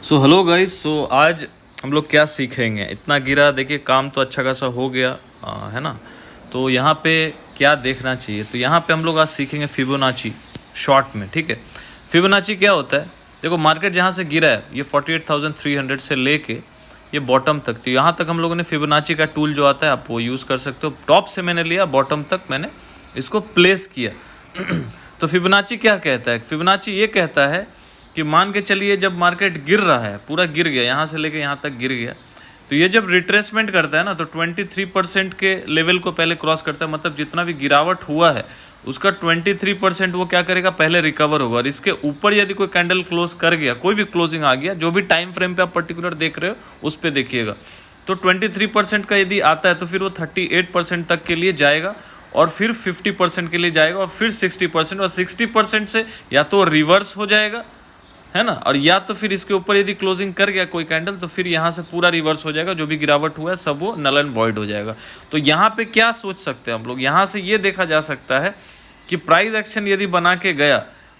So hello guys. सो आज हम लोग क्या सीखेंगे। इतना गिरा, देखिए काम तो अच्छा खासा हो गया है ना। तो यहाँ पे क्या देखना चाहिए, तो यहाँ पे हम लोग आज सीखेंगे फिबोनाची शॉर्ट में। ठीक है, फिबोनाची क्या होता है। देखो मार्केट जहाँ से गिरा है ये 48,300 से लेके ये बॉटम तक, तो यहाँ तक हम लोगों ने फिबोनाची का टूल जो आता है आप वो यूज़ कर सकते हो। टॉप से मैंने लिया, बॉटम तक मैंने इसको प्लेस किया। तो फिबोनाची क्या कहता है, फिबोनाची ये कहता है कि मान के चलिए जब मार्केट गिर रहा है, पूरा गिर गया, यहाँ से लेके यहाँ तक गिर गया, तो ये जब रिट्रेसमेंट करता है ना तो 23% के लेवल को पहले क्रॉस करता है। मतलब जितना भी गिरावट हुआ है उसका 23% वो क्या करेगा, पहले रिकवर होगा। और इसके ऊपर यदि कोई कैंडल क्लोज कर गया, कोई भी क्लोजिंग आ गया, जो भी टाइम फ्रेम पे आप पर्टिकुलर देख रहे हो उस पर देखिएगा, तो 23% का यदि आता है तो फिर वो 38% तक के लिए जाएगा, और फिर 50% के लिए जाएगा, और फिर 60%, और 60% से या तो रिवर्स हो जाएगा, है ना, और या तो फिर इसके ऊपर यदि क्लोजिंग कर गया कोई कैंडल तो फिर यहाँ से पूरा रिवर्स हो जाएगा, जो भी गिरावट हुआ है सब वो नल एंड वॉइड हो जाएगा। तो यहाँ पे क्या सोच सकते हैं हम लोग, यहाँ से ये देखा जा सकता है कि प्राइस एक्शन यदि बना के गया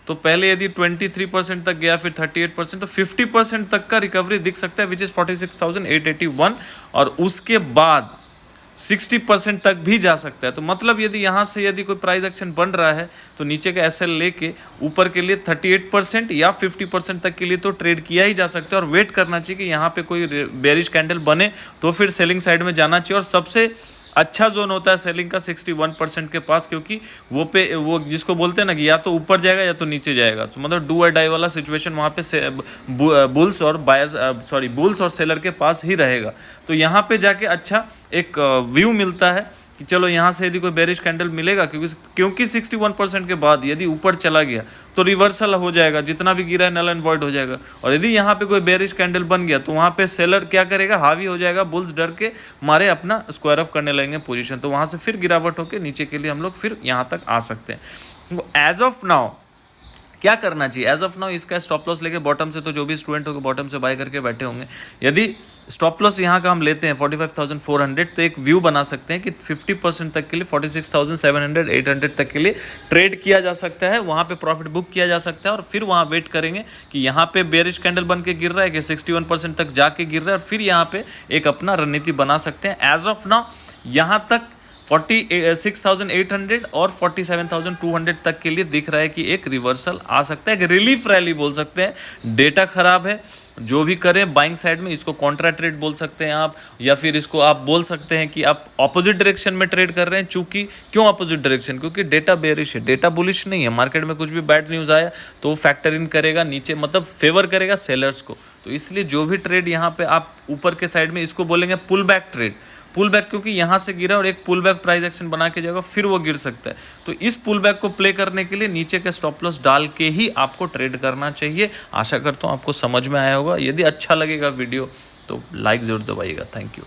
तो पहले यदि 23% तक गया, फिर 38%, तो 50% तक का रिकवरी दिख सकता है, विच इज़ 46,881, और उसके बाद 60% तक भी जा सकता है। तो मतलब यदि यहाँ से यदि कोई प्राइस एक्शन बन रहा है तो नीचे का एसएल लेके ऊपर के लिए 38% या 50% तक के लिए तो ट्रेड किया ही जा सकता है, और वेट करना चाहिए कि यहाँ पे कोई बेरिश कैंडल बने तो फिर सेलिंग साइड में जाना चाहिए। और सबसे अच्छा जोन होता है सेलिंग का 61% के पास, क्योंकि वो जिसको बोलते हैं ना कि या तो ऊपर जाएगा या तो नीचे जाएगा, तो मतलब डू और डाई वाला सिचुएशन वहाँ पे बुल्स और बायर्स बुल्स और सेलर के पास ही रहेगा। तो यहाँ पे जाके अच्छा एक व्यू मिलता है कि चलो यहाँ से यदि कोई बेरिश कैंडल मिलेगा, क्योंकि 61% के बाद यदि ऊपर चला गया तो रिवर्सल हो जाएगा, जितना भी गिरा है नल एंड वॉइड हो जाएगा। और यदि यहाँ पे कोई बेरिश कैंडल बन गया तो वहाँ पे सेलर क्या करेगा, हावी हो जाएगा, बुल्स डर के मारे अपना स्क्वायर ऑफ करने लगेंगे पोजीशन, तो वहाँ से फिर गिरावट होकर नीचे के लिए हम लोग फिर यहाँ तक आ सकते हैं। तो एज ऑफ नाउ क्या करना चाहिए, एज ऑफ नाउ इसका स्टॉप लॉस लेके बॉटम से, तो जो भी स्टूडेंट होंगे बॉटम से बाय करके बैठे होंगे, यदि स्टॉप लॉस यहाँ का हम लेते हैं 45,400, तो एक व्यू बना सकते हैं कि 50% तक के लिए 46,700 800 तक के लिए ट्रेड किया जा सकता है, वहाँ पे प्रॉफिट बुक किया जा सकता है। और फिर वहाँ वेट करेंगे कि यहाँ पे बेरिश कैंडल बन के गिर रहा है कि 61% तक जाके गिर रहा है, और फिर यहाँ पे एक अपना रणनीति बना सकते हैं। एज ऑफ नाउ यहाँ तक 46,800 और 47,200 तक के लिए दिख रहा है कि एक रिवर्सल आ सकता है, एक रिलीफ रैली बोल सकते हैं। डेटा खराब है, जो भी करें बाइंग साइड में, इसको कॉन्ट्रा ट्रेड बोल सकते हैं आप, या फिर इसको आप बोल सकते हैं कि आप ऑपोजिट डायरेक्शन में ट्रेड कर रहे हैं। चूंकि क्यों ऑपोजिट डायरेक्शन, क्योंकि डेटा बेरिश है, डेटा बुलिश नहीं है। मार्केट में कुछ भी बैड न्यूज़ आया तो वो फैक्टर इन करेगा नीचे, मतलब फेवर करेगा सेलर्स को। तो इसलिए जो भी ट्रेड यहाँ पे आप ऊपर के साइड में, इसको बोलेंगे pull back trade. Pull back क्योंकि यहाँ से गिरा और एक पुल बैक प्राइस एक्शन बना के जाएगा, फिर वो गिर सकता है। तो इस पुल बैक को प्ले करने के लिए नीचे के स्टॉप लॉस डाल के ही आपको ट्रेड करना चाहिए। आशा करता हूँ आपको समझ में आया होगा। यदि अच्छा लगेगा वीडियो तो लाइक ज़रूर दबाइएगा। Thank you.